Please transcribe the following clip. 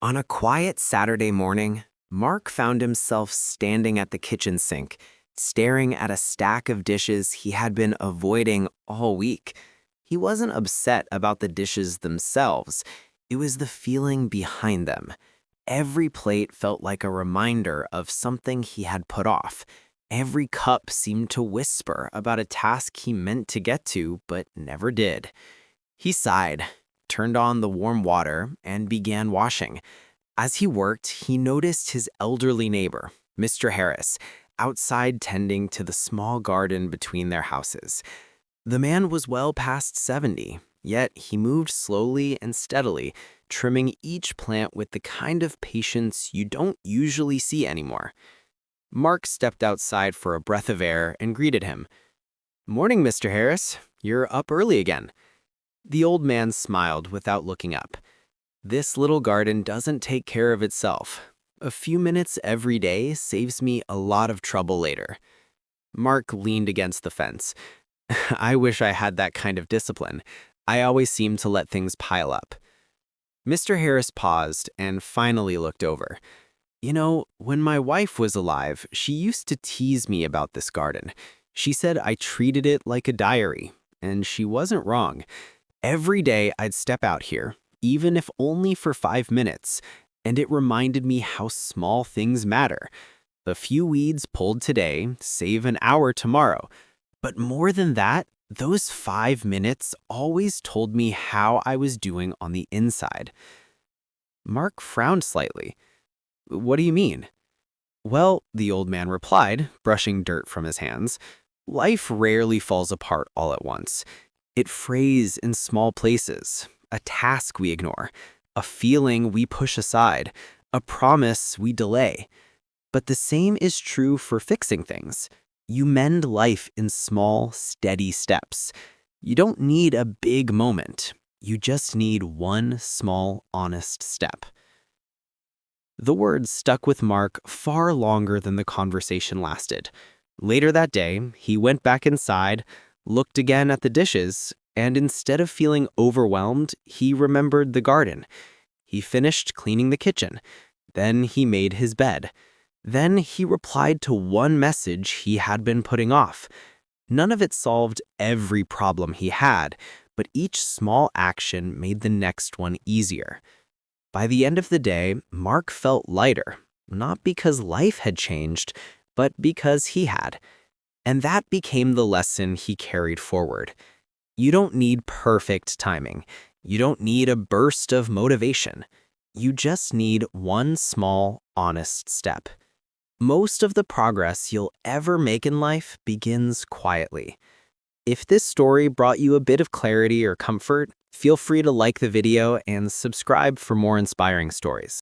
On a quiet Saturday morning, Mark found himself standing at the kitchen sink, staring at a stack of dishes he had been avoiding all week. He wasn't upset about the dishes themselves, it was the feeling behind them. Every plate felt like a reminder of something he had put off. Every cup seemed to whisper about a task he meant to get to but never did. He sighed, turned on the warm water, and began washing. As he worked, he noticed his elderly neighbor, Mr. Harris, outside tending to the small garden between their houses. The man was well past 70, yet he moved slowly and steadily, trimming each plant with the kind of patience you don't usually see anymore. Mark stepped outside for a breath of air and greeted him. "Morning, Mr. Harris. You're up early again." The old man smiled without looking up. "This little garden doesn't take care of itself. A few minutes every day saves me a lot of trouble later." Mark leaned against the fence. "I wish I had that kind of discipline. I always seem to let things pile up." Mr. Harris paused and finally looked over. When my wife was alive, she used to tease me about this garden. She said I treated it like a diary, and she wasn't wrong. Every day I'd step out here, even if only for 5 minutes, and it reminded me how small things matter. A few weeds pulled today save an hour tomorrow. But more than that, those 5 minutes always told me how I was doing on the inside. Mark frowned slightly. "What do you mean?" "Well," the old man replied, brushing dirt from his hands, "life rarely falls apart all at once. It frays in small places, a task we ignore, a feeling we push aside, a promise we delay. But the same is true for fixing things. You mend life in small, steady steps. You don't need a big moment. You just need one small, honest step." The words stuck with Mark far longer than the conversation lasted. Later that day, he went back inside, looked again at the dishes, and instead of feeling overwhelmed, he remembered the garden. He finished cleaning the kitchen. Then he made his bed. Then he replied to one message he had been putting off. None of it solved every problem he had, but each small action made the next one easier. By the end of the day, Mark felt lighter, not because life had changed, but because he had. And that became the lesson he carried forward. You don't need perfect timing. You don't need a burst of motivation. You just need one small, honest step. Most of the progress you'll ever make in life begins quietly. If this story brought you a bit of clarity or comfort, feel free to like the video and subscribe for more inspiring stories.